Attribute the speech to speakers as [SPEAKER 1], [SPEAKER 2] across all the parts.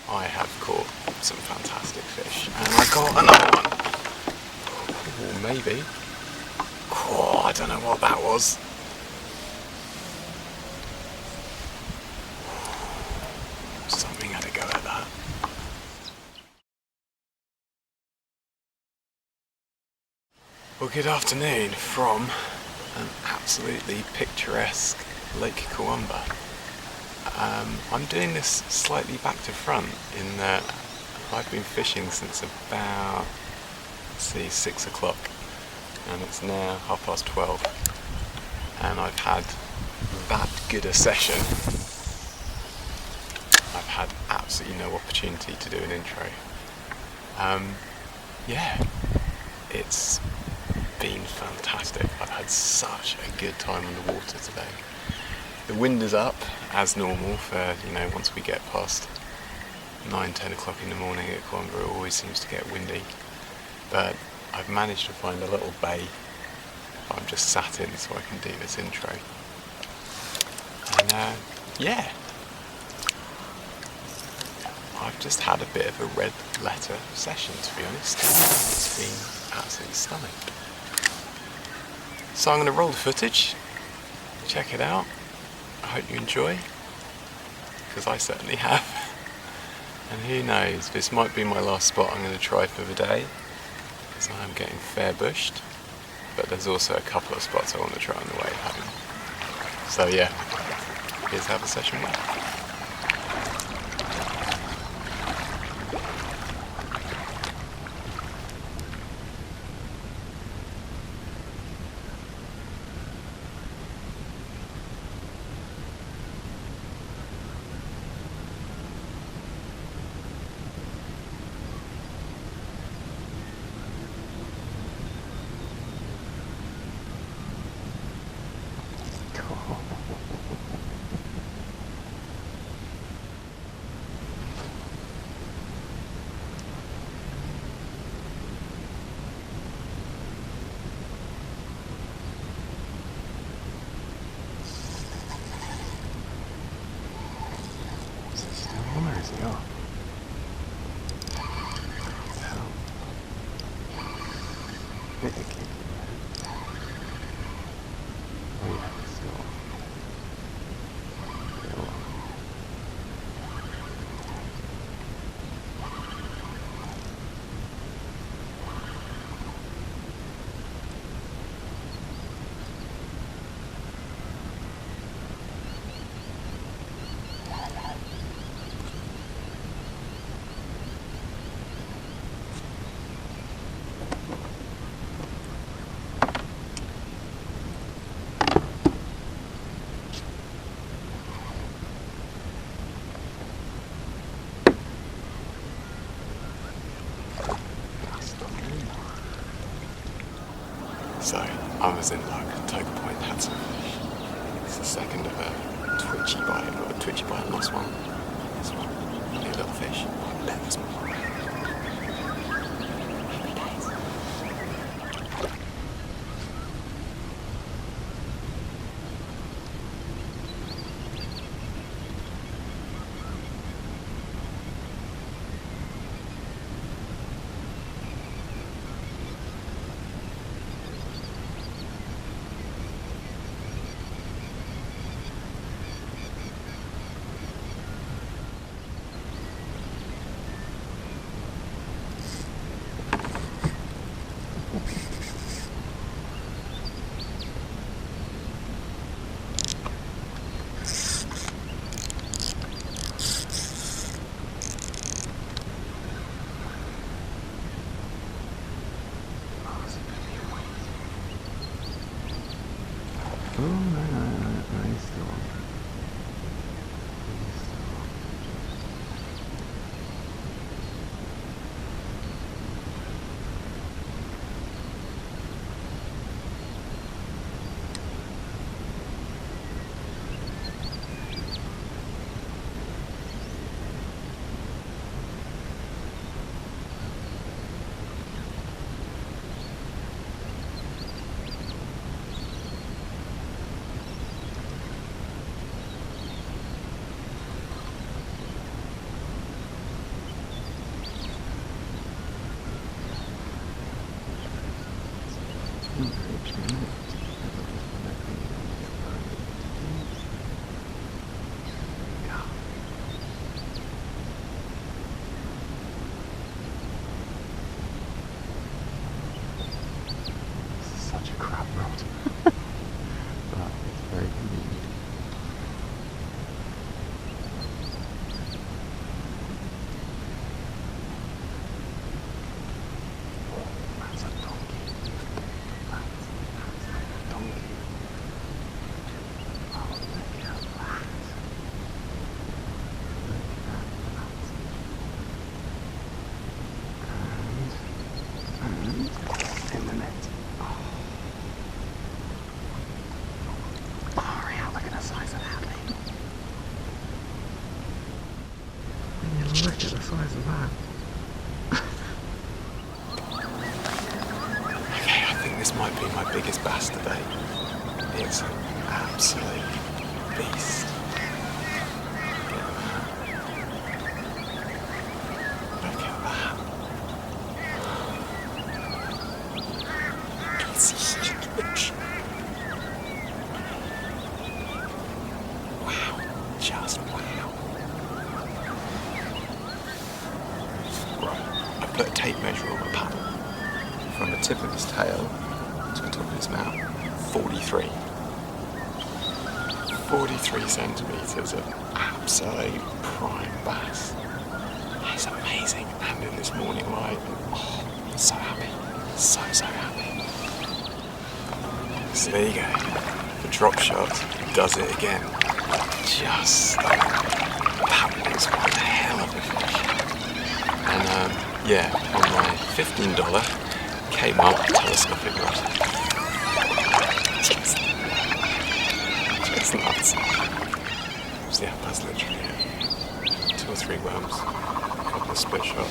[SPEAKER 1] I have caught some fantastic fish, and I got another one. Or maybe. Oh, I don't know what that was. Something had a go at that. Well, good afternoon from an absolutely picturesque Lake Kurwongbah. I'm doing this slightly back to front in that I've been fishing since about, 6 o'clock, and it's now 12:30, and I've had that good a session. I've had absolutely no opportunity to do an intro. Yeah, it's been fantastic. I've had such a good time on the water today. The wind is up as normal for, once we get past 9-10 o'clock in the morning at Kurwongbah, it always seems to get windy. But I've managed to find a little bay I'm just sat in so I can do this intro. And yeah, I've just had a bit of a red letter session, to be honest. It's been absolutely stunning. So I'm going to roll the footage, check it out. I hope you enjoy, because I certainly have. And who knows, this might be my last spot I'm going to try for the day, because I'm getting fair bushed, but there's also a couple of spots I want to try on the way home. So yeah, here's how the session went. So, I was in luck. Toga Point had some fish. It's the second of a twitchy bite. Got a twitchy bite, lost one. This one, only a little fish. I bet there's more. Such a crap rod. But it's very convenient. That's a donkey. That's a donkey. Oh, look at that. Look at that. And in the net. Look at the size of that thing. Look at the size of that. Okay, I think this might be my biggest bass today. It's an absolute beast. Look at that. It's huge. Wow, just wow. Right, I put a tape measure on my paddle. From the tip of his tail to the top of his mouth, 43. 43 centimetres of absolute prime bass. That's amazing. And in this morning light, oh, so happy. So happy. So there you go. The drop shot does it again. Just stunning. That was one hell of a fish. And yeah, on my $15 Kmart telescopic rod. Just nuts. So yeah, that's literally it. 2 or 3 worms, a couple of split shot,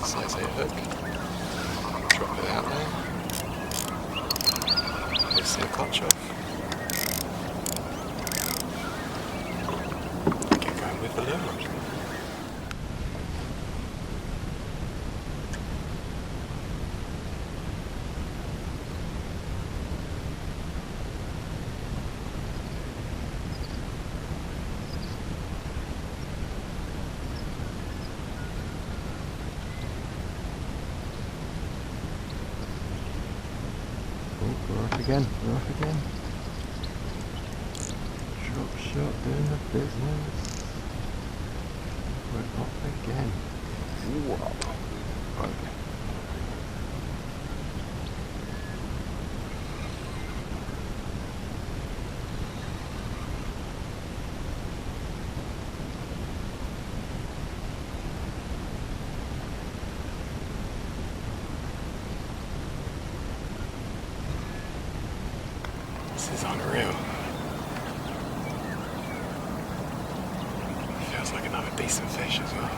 [SPEAKER 1] size 8 hook, drop it out there, loosen the clutch off, get going with the lure rod. We're off again, Drop shot doing the business. We're off again. Whoa. Okay. This is unreal. Feels like another decent fish as well.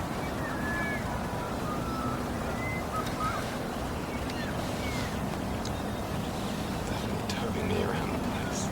[SPEAKER 1] Definitely tugging me around the place.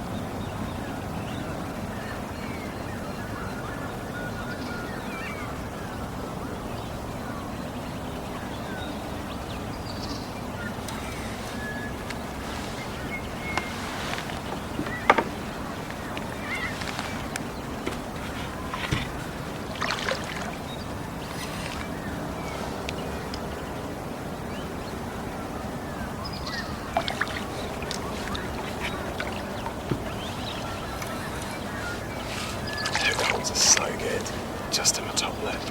[SPEAKER 1] Are so good, just in my top lip.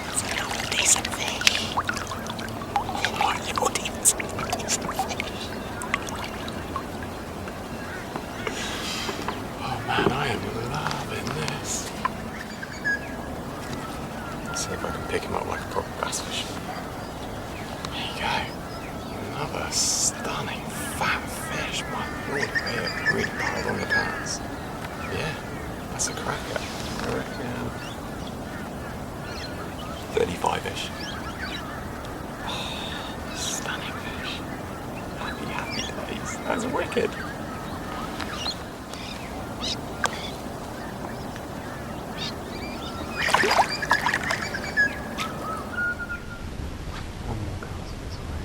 [SPEAKER 1] That's another decent fish. Oh my lord, it's another decent fish. Oh man, I am loving this. Let's see if I can pick him up like a proper bass fish. There you go. Another stunning fat fish. My lord, they have really piled on the pounds. Yeah. That's a cracker. I reckon 35-ish. Oh, stunning fish. Happy days. That's wicked. One more cast this way.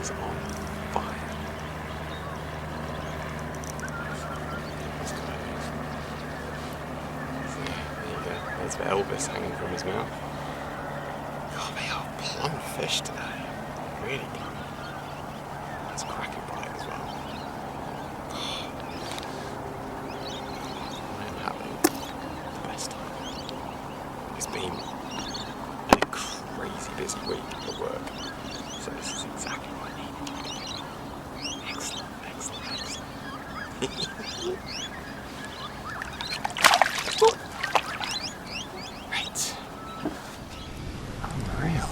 [SPEAKER 1] is on fire. So, there you go. There's the Elvis hanging from his mouth. God, they are plump fish today. Really plump. It's a cracking bite as well. I am having the best time. It's been a crazy busy week at work, so this is exactly what I need. Excellent, excellent, excellent. Right. Unreal.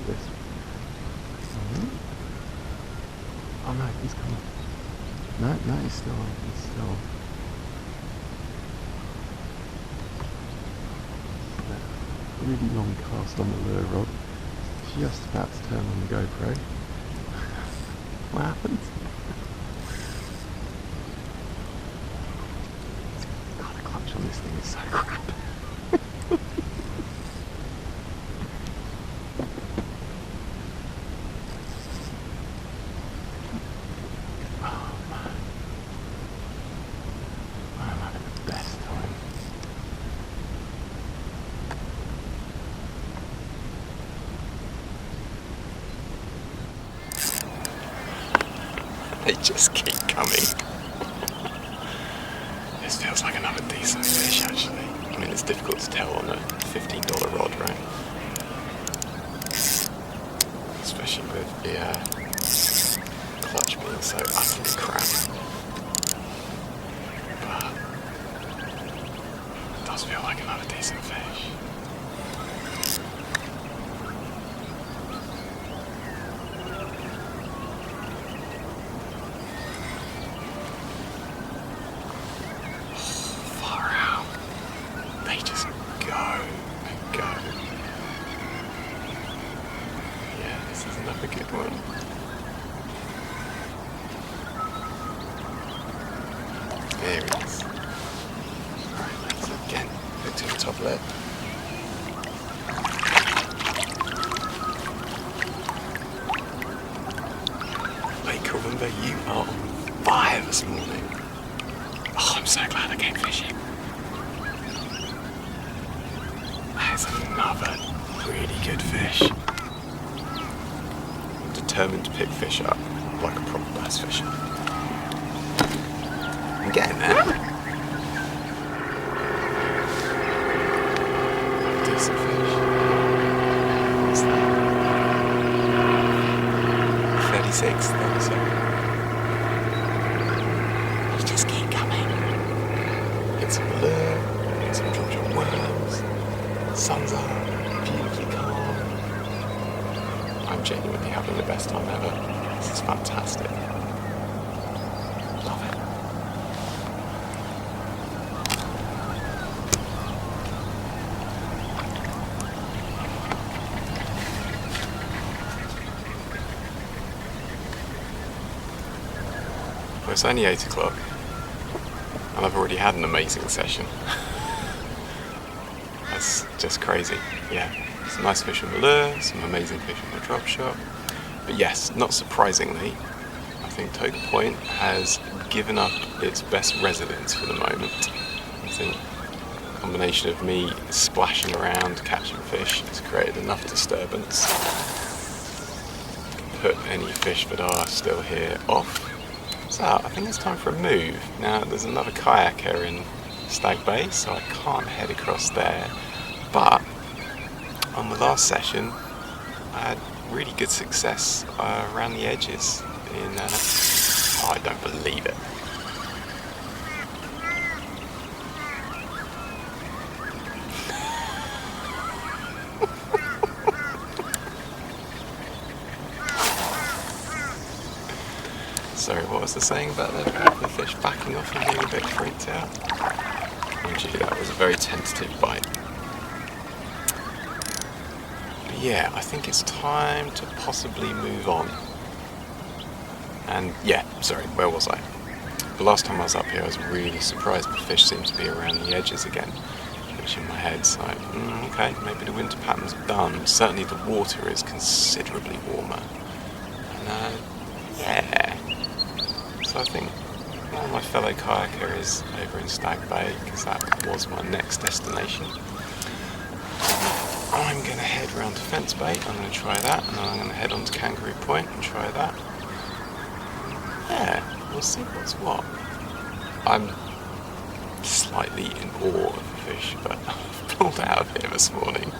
[SPEAKER 1] This. Oh no, he's coming. No, he's still. Really long cast on the lure rod. Just about to turn on the GoPro. What happened? God, the clutch on this thing is so crap. Oh man. I'm having the best time. They just keep coming. This feels like another decent fish, actually. I mean, it's difficult to tell on a $15 rod, right? Especially with the clutch being so utterly crap. But it does feel like another decent fish. They just go and go. Yeah, this is another good one. There he is. Alright, let's again hook to the top lip. Lake Kurwongbah, you are on fire this morning. Oh, I'm so glad I came fishing. There's another really good fish. I'm determined to pick fish up like a proper bass fisher. I'm getting there. Decent fish. What's that? 36, 37. You just keep coming. Hit some lure, hit some Georgian worms. Sun's up, beautifully calm. I'm genuinely having the best time ever. This is fantastic. Love it. Well, it's only 8 o'clock and I've already had an amazing session. That's just crazy. Yeah, some nice fish on the lure, some amazing fish on the drop shot. But yes, not surprisingly, I think Toga Point has given up its best residents for the moment. I think a combination of me splashing around catching fish has created enough disturbance to put any fish that are still here off. So I think it's time for a move. Now there's another kayaker in Stag Bay, so I can't head across there. But on the last session, I had really good success around the edges in. Oh, I don't believe it. Sorry, what was the saying about the fish backing off and being a bit freaked out? Mind you, that was a very tentative bite. But yeah, I think it's time to possibly move on. And yeah, sorry, where was I? The last time I was up here I was really surprised the fish seemed to be around the edges again, which in my head's like, okay, maybe the winter patterns are done. Certainly the water is considerably warmer. And yeah, so I think my fellow kayaker is over in Stag Bay because that was my next destination. I'm going to head round to Fence Bay, I'm going to try that, and then I'm going to head on to Kangaroo Point and try that. Yeah, we'll see what's what. I'm slightly in awe of the fish, but I've pulled out of here this morning.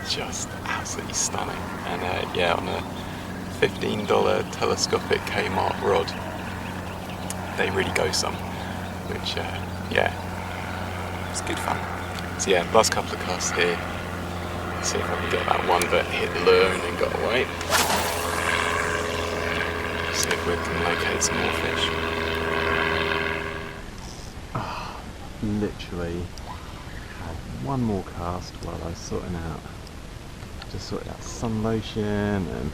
[SPEAKER 1] Just absolutely stunning. And yeah, on a $15 telescopic Kmart rod, they really go some, which yeah, it's good fun. So yeah, last couple of casts here. See if I can get that one that hit the lure and then got away. See if we can locate some more fish. Oh, literally had one more cast while I was sorting out. Just sorted out sun lotion and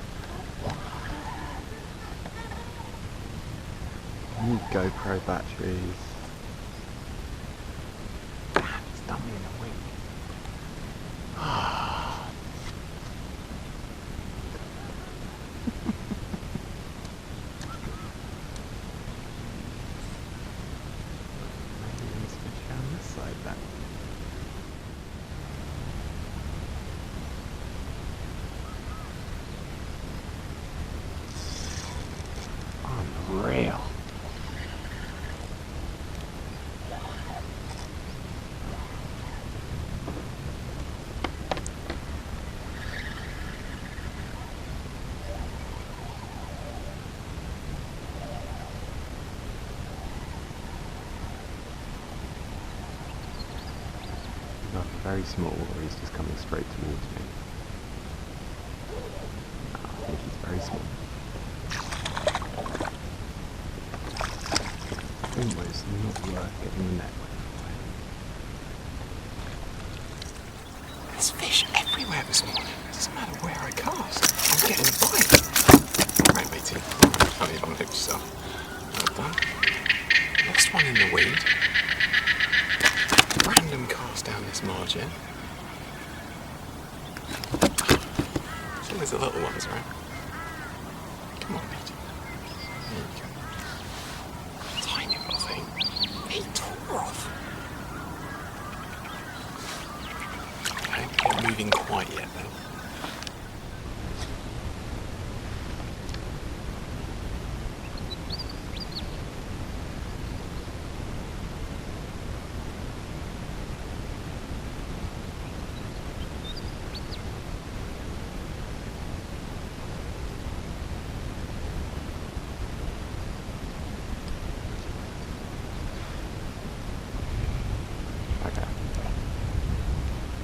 [SPEAKER 1] new GoPro batteries. Damn, it's done me in a week. Unreal. Very small, or he's just coming straight towards me. I think he's very small. Almost not worth getting the net with. There's fish everywhere this morning. It doesn't matter where I cast. I'm getting a bite. Right, matey. Tell me if I'm hooked yourself. Well done. Lost one in the weed. Random cast down this margin. It's always the little ones, right? Come on, mate. There you go. Tiny little thing. He tore off. Okay, not moving quite yet then.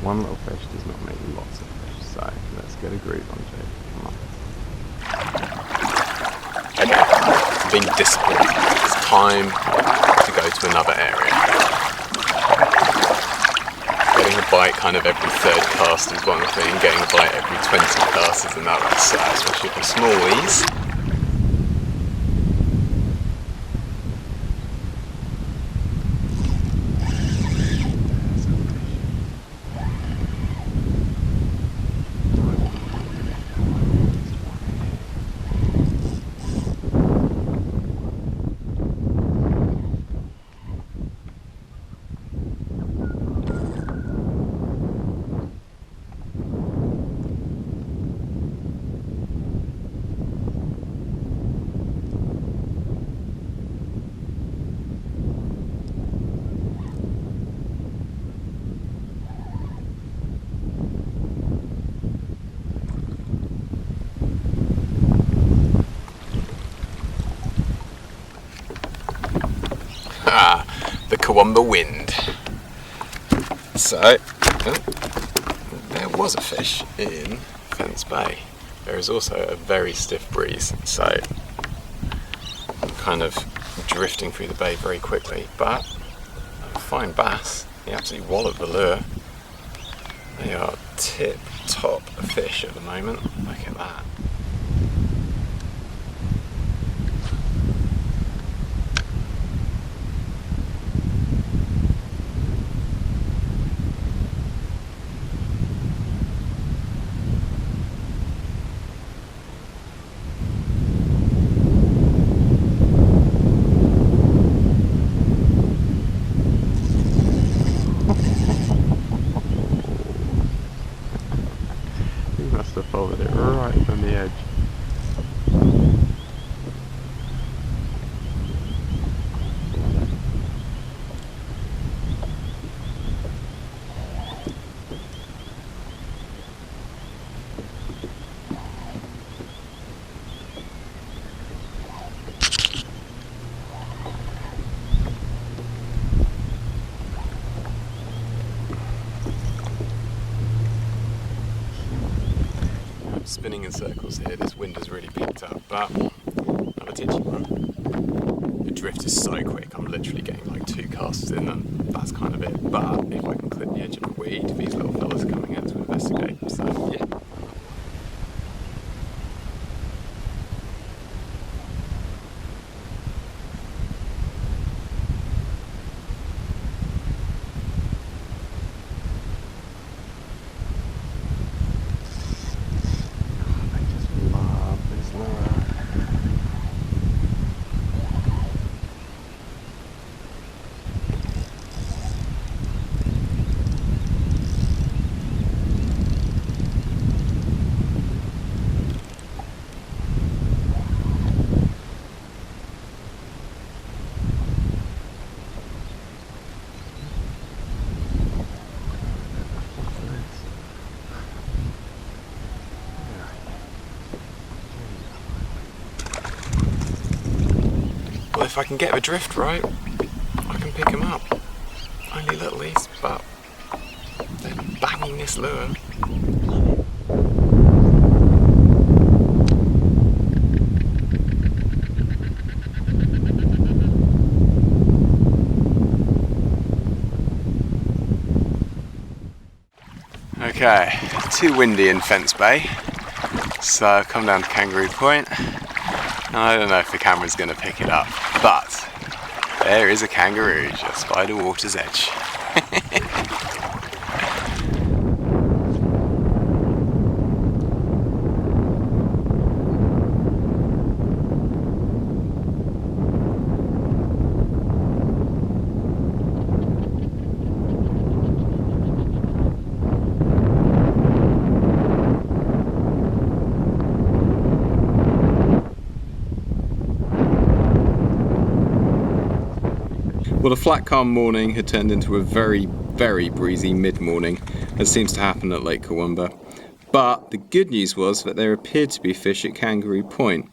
[SPEAKER 1] One little fish does not make lots of fish, so let's get a groove on Jake. Come on. Okay, I'm being disciplined. It's time to go to another area. Getting a bite kind of every third cast is one thing, getting a bite every 20 casts is another, so especially for smallies. The Kurwongbah wind. So, there was a fish in Fence Bay. There is also a very stiff breeze, so I'm kind of drifting through the bay very quickly, but a fine bass. He absolutely walloped the lure. They are tip-top fish at the moment. Look at that. spinning in circles here. This wind has really picked up, but another titchy one. The drift is so quick, I'm literally getting like 2 casts in and that's kind of it. But if I can clip the edge of a weed, these little fellas are coming out to investigate, so yeah. Well, if I can get the drift right, I can pick them up. Only littlies, but they're banging this lure. Okay, too windy in Fence Bay, so I've come down to Kangaroo Point. I don't know if the camera's going to pick it up, but there is a kangaroo just by the water's edge. Well, a flat calm morning had turned into a very, very breezy mid-morning, as seems to happen at Lake Kurwongbah. But the good news was that there appeared to be fish at Kangaroo Point.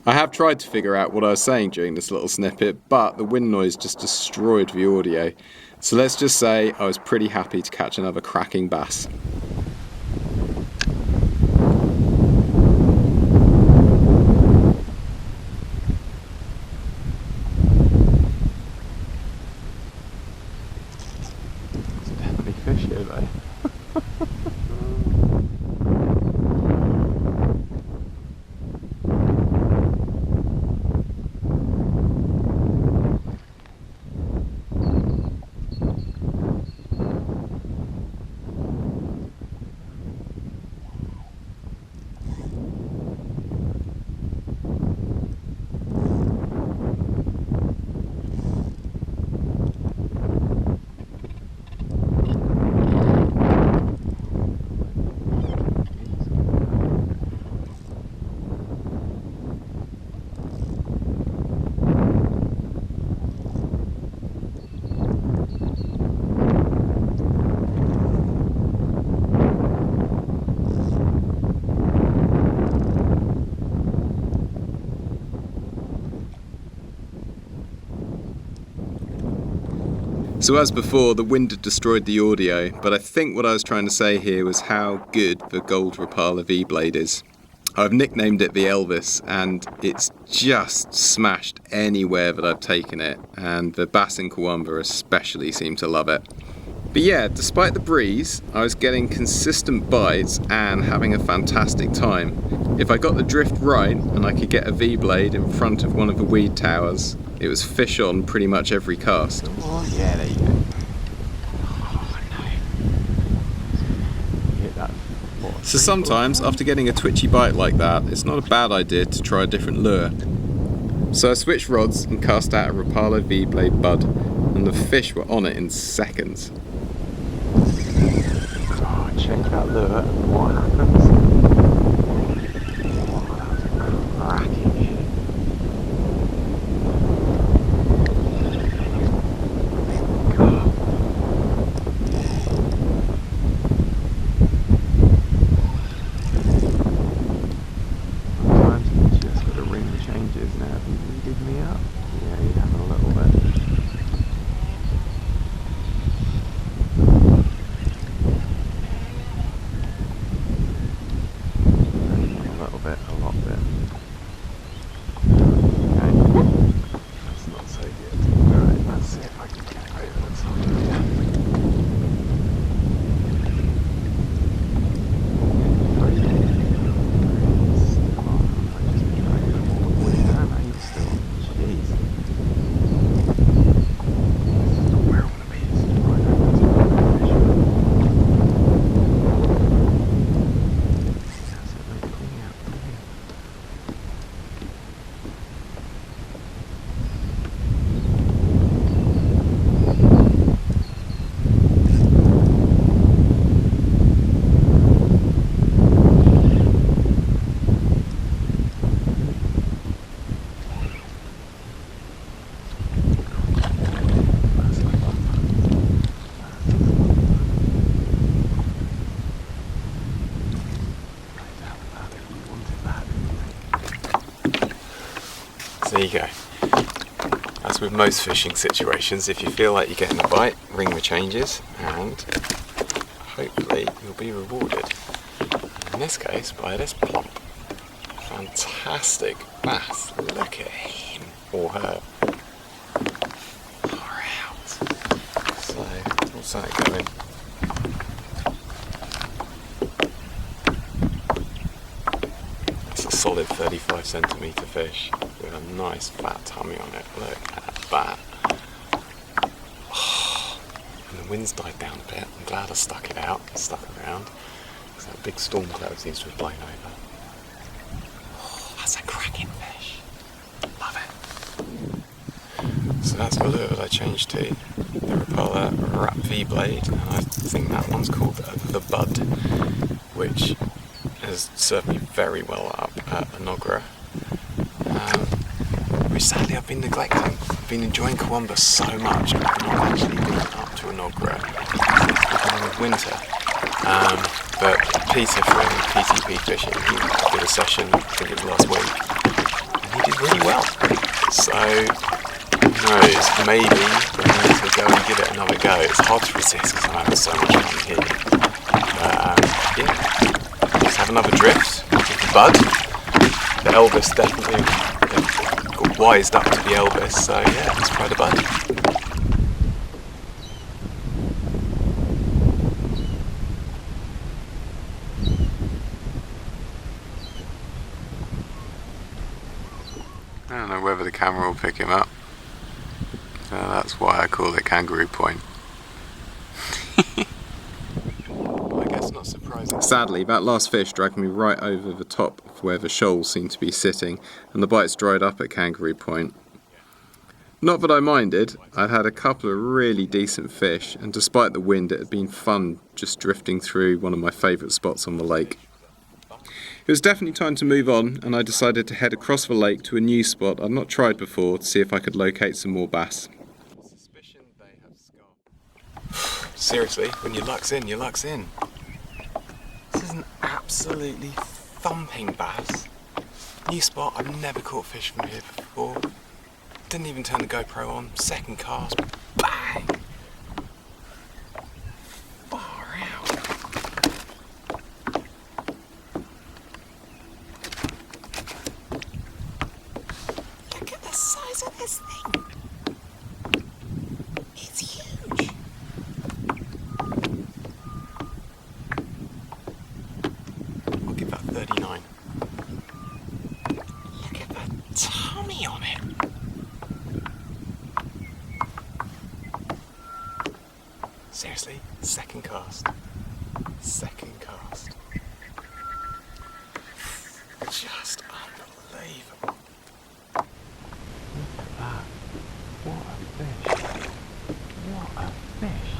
[SPEAKER 1] I have tried to figure out what I was saying during this little snippet, but the wind noise just destroyed the audio. So let's just say I was pretty happy to catch another cracking bass. Fish here though. So as before, the wind had destroyed the audio, but I think what I was trying to say here was how good the Gold Rapala V-Blade is. I've nicknamed it the Elvis, and it's just smashed anywhere that I've taken it, and the bass in Kurwongbah especially seem to love it. But yeah, despite the breeze, I was getting consistent bites and having a fantastic time. If I got the drift right and I could get a V-Blade in front of one of the weed towers, it was fish on pretty much every cast.
[SPEAKER 2] Oh yeah, there you go. Oh no. Hit that.
[SPEAKER 1] So sometimes, after getting a twitchy bite like that, it's not a bad idea to try a different lure. So I switched rods and cast out a Rapala V-Blade Bud, and the fish were on it in seconds.
[SPEAKER 2] Oh, change that lure and what happens? Oh, that's cracking shit.
[SPEAKER 1] there you go. As with most fishing situations, if you feel like you're getting a bite, ring the changes and hopefully you'll be rewarded. In this case, by this plump, fantastic bass. Look at him or her. Far out. So, what's that going? That's a solid 35 centimetre fish with a nice fat tummy on it. Look at that. Oh, and the wind's died down a bit. I'm glad I stuck it out, stuck around, because that big storm cloud seems to have blown over. Oh, that's a cracking fish. Love it. So that's the lure that I changed to. The Rapala Wrap V blade, and I think that one's called the Bud, which has served me very well up at Anogra, which sadly I've been neglecting. I've been enjoying Kurwongbah so much, I've not actually been up to Anogra since the beginning of winter. But Peter from PTP Fishing, he did a session, I think it was last week, and he did really well. So, who knows, maybe we need to go and give it another go. It's hard to resist because I'm having so much fun here. But yeah, let's have another drift with the Bud. The Elvis definitely got wised up to the Elvis, so yeah, let's try the Bud. I don't know whether the camera will pick him up. So that's why I call it Kangaroo Point. Well, I guess not surprising. Sadly, that last fish dragged me right over the top of where the shoals seem to be sitting, and the bites dried up at Kangaroo Point. Not that I minded, I'd had a couple of really decent fish, and despite the wind it had been fun just drifting through one of my favourite spots on the lake. It was definitely time to move on, and I decided to head across the lake to a new spot I'd not tried before to see if I could locate some more bass. Seriously, when your luck's in, your luck's in. This is an absolutely thumping bass. New spot, I've never caught fish from here before. Didn't even turn the GoPro on, second cast, bang! Far out. Look at the size of this thing. It's huge. I'll give that 39. Look at the tummy on it. Seriously, second cast. Second cast. Just unbelievable.
[SPEAKER 2] Look at that. What a fish. What a fish.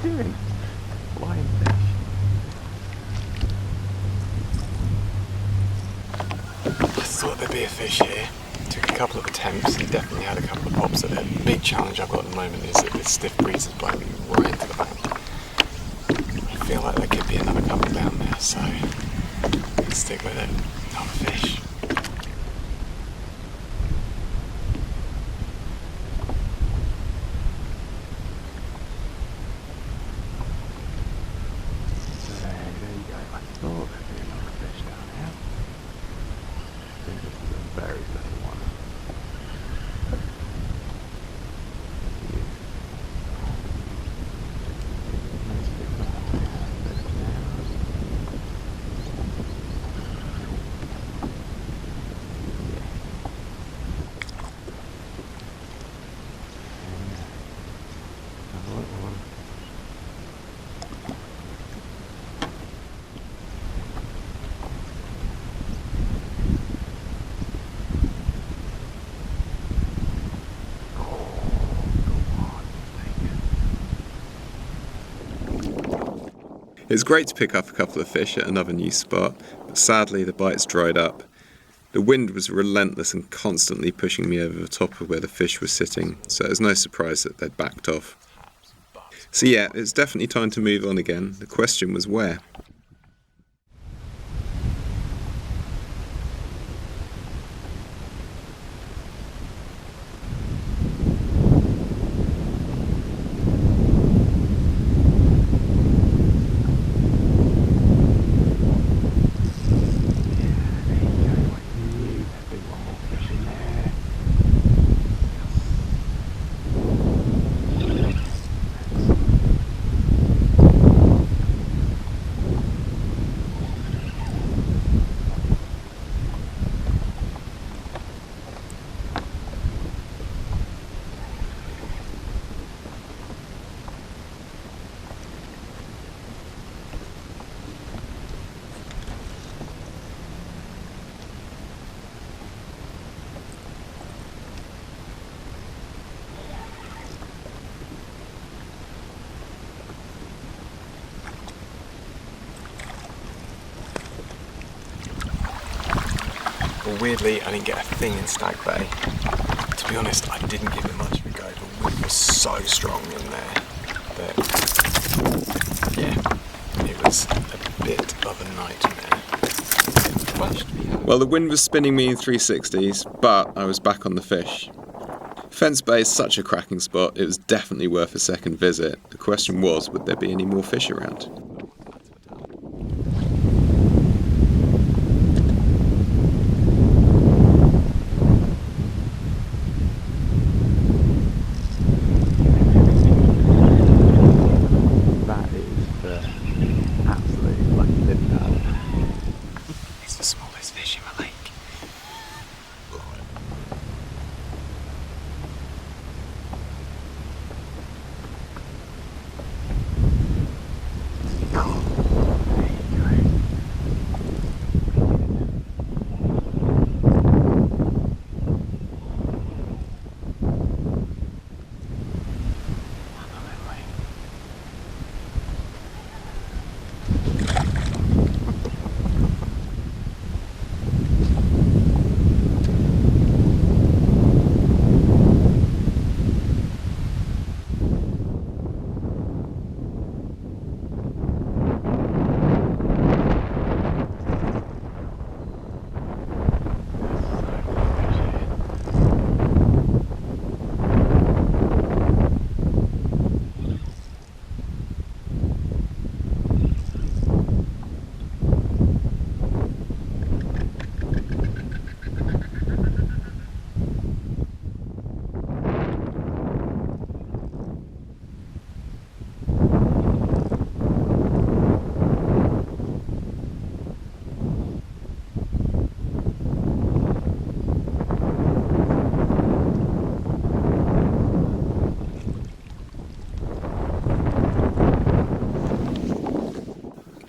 [SPEAKER 2] Doing? Flying fish.
[SPEAKER 1] I thought there'd be a fish here. Took a couple of attempts and definitely had a couple of pops at it. challenge I've got at the moment is that this stiff breeze is blowing me right into the bank. I feel like there could be another couple down there, so let's stick with it. Another fish.
[SPEAKER 2] There you go. I thought there'd be another fish down here. I think this is a very little one. Nice big one. Another little one.
[SPEAKER 1] It was great to pick up a couple of fish at another new spot, but sadly the bites dried up. The wind was relentless and constantly pushing me over the top of where the fish were sitting, so it was no surprise that they'd backed off. So yeah, it's definitely time to move on again. The question was where? Well, weirdly, I didn't get a thing in Stag Bay. To be honest, I didn't give it much of a go. The wind was so strong in there that, yeah, it was a bit of a nightmare. Well, the wind was spinning me in 360s, but I was back on the fish. Fence Bay is such a cracking spot, it was definitely worth a second visit. The question was, would there be any more fish around?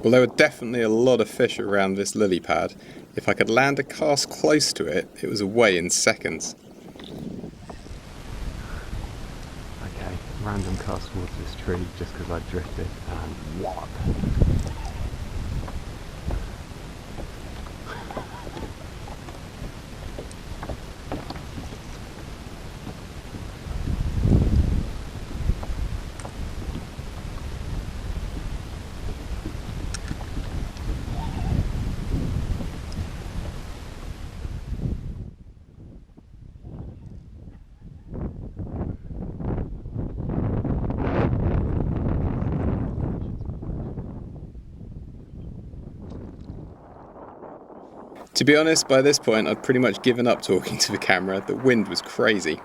[SPEAKER 1] Well, there were definitely a lot of fish around this lily pad. If I could land a cast close to it, it was away in seconds.
[SPEAKER 2] Okay, random cast towards this tree just because I drifted, and what?
[SPEAKER 1] To be honest, by this point I'd pretty much given up talking to the camera. The wind was crazy.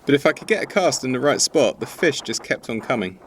[SPEAKER 1] But if I could get a cast in the right spot, the fish just kept on coming.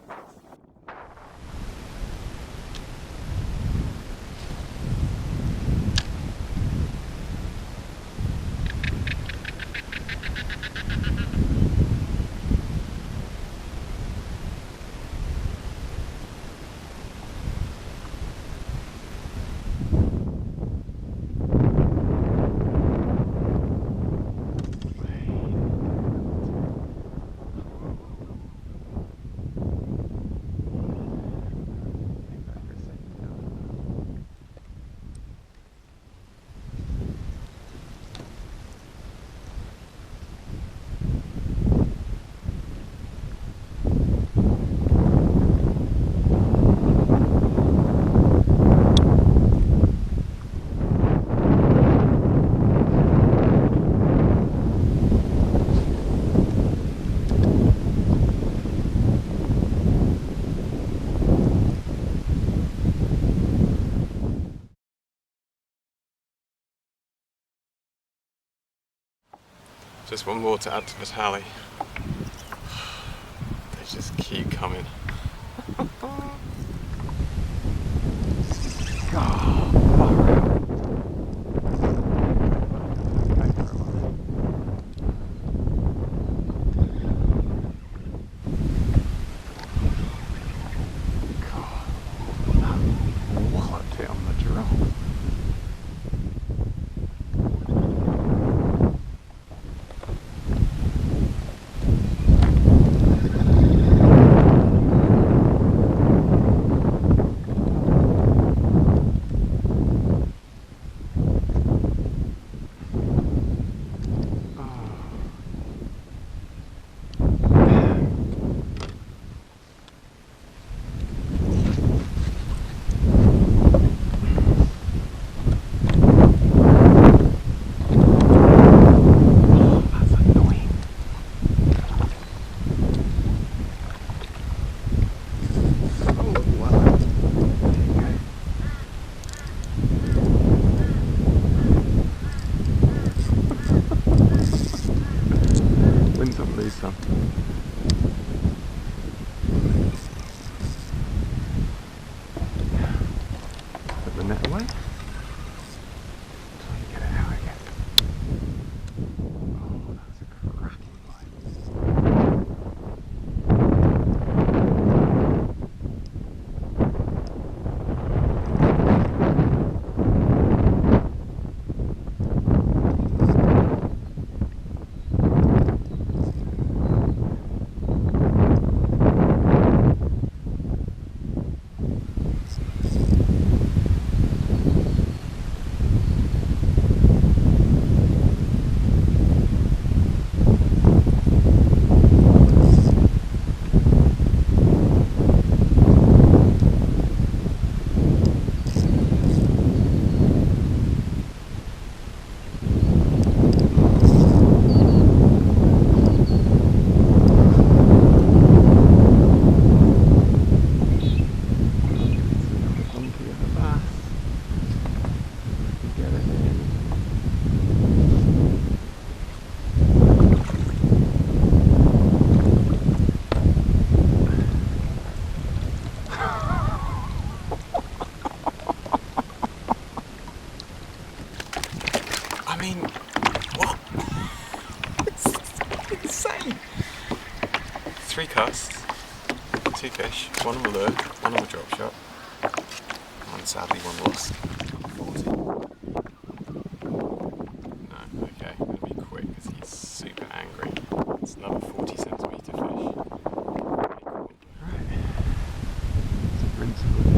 [SPEAKER 1] Just one more to add to the tally. They just keep coming.
[SPEAKER 2] Walloped it on the drop. Win some, lose some. Put the net away. Try and get it out again. Oh, that's a cracking bite.
[SPEAKER 1] I mean, what? It's insane. 3 casts, 2 fish, 1 on the lure, 1 on the drop shot, and sadly 1 lost. 40. No, okay, I'm gonna be quick because he's super angry. It's another 40 centimetre fish.
[SPEAKER 2] Right. It's a rinse of the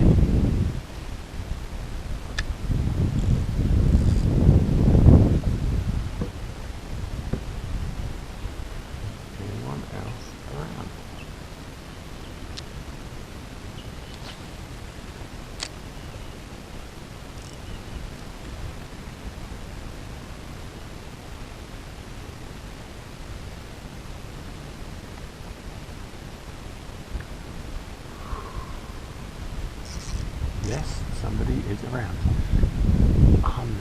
[SPEAKER 2] anyone else around? Yes, somebody is around. I'm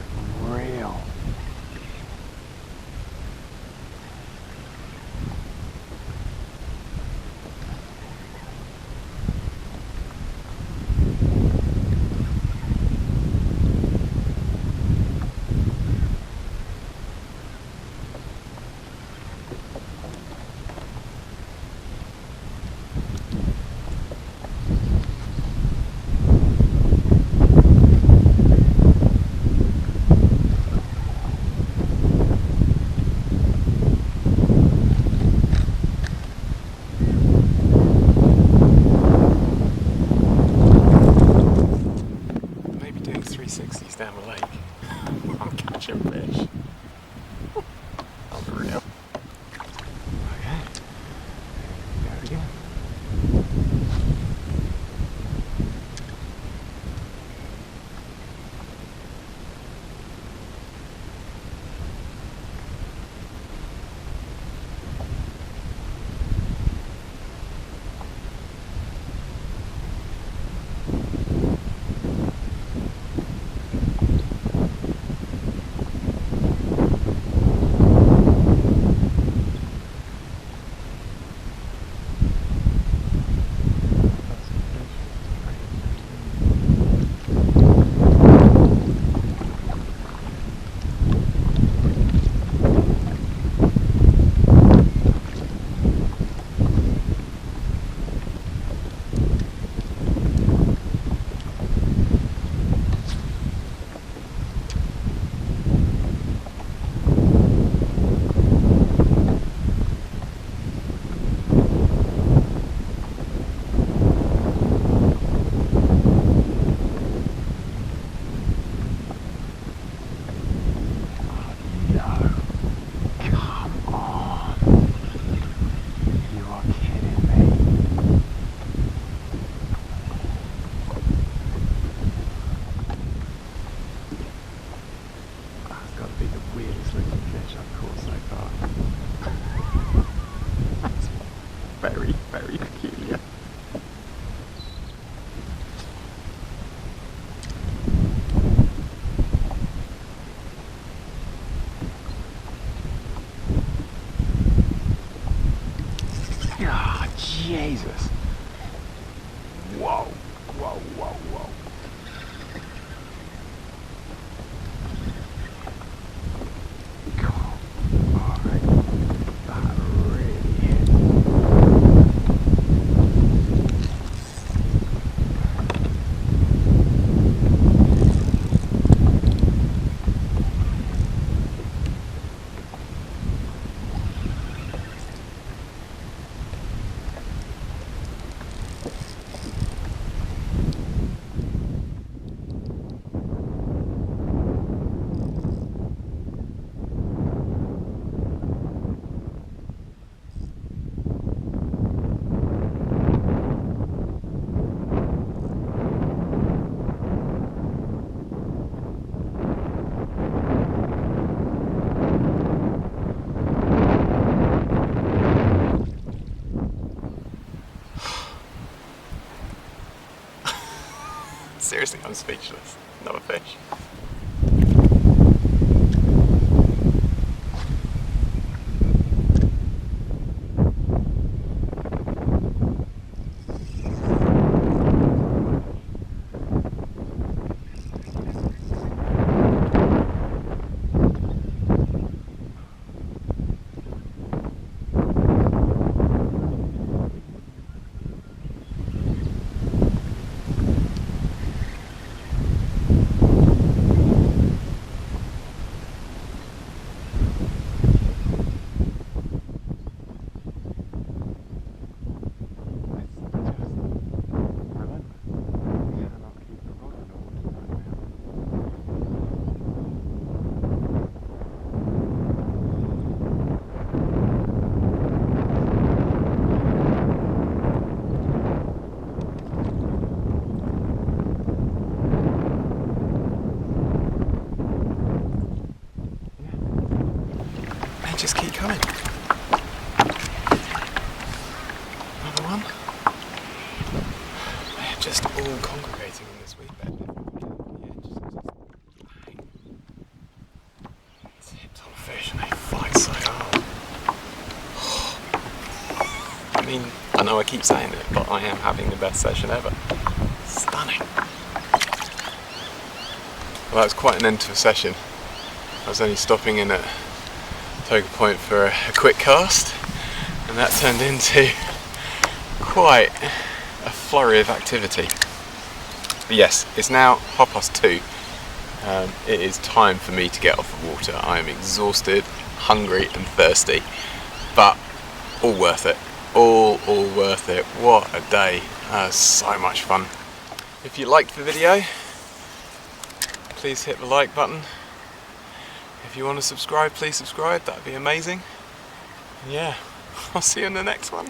[SPEAKER 2] very, very peculiar. Ah, Jesus. Whoa, whoa, whoa, whoa. God, alright. That really hit.
[SPEAKER 1] Seriously, I'm speechless. Another fish. Just keep coming. Another one. They're just all congregating in this weed bed. It's hipped on fish and they fight so hard. I mean, I know I keep saying it, but I am having the best session ever. Stunning. Well, that was quite an end to a session. I was only stopping in at Toga Point for a quick cast, and that turned into quite a flurry of activity. But yes, it's now 2:30. It is time for me to get off the water. I am exhausted, hungry and thirsty, but all worth it. All worth it. What a day. That was so much fun. If you liked the video, please hit the like button. If you want to subscribe, please subscribe, that'd be amazing. And yeah, I'll see you in the next one.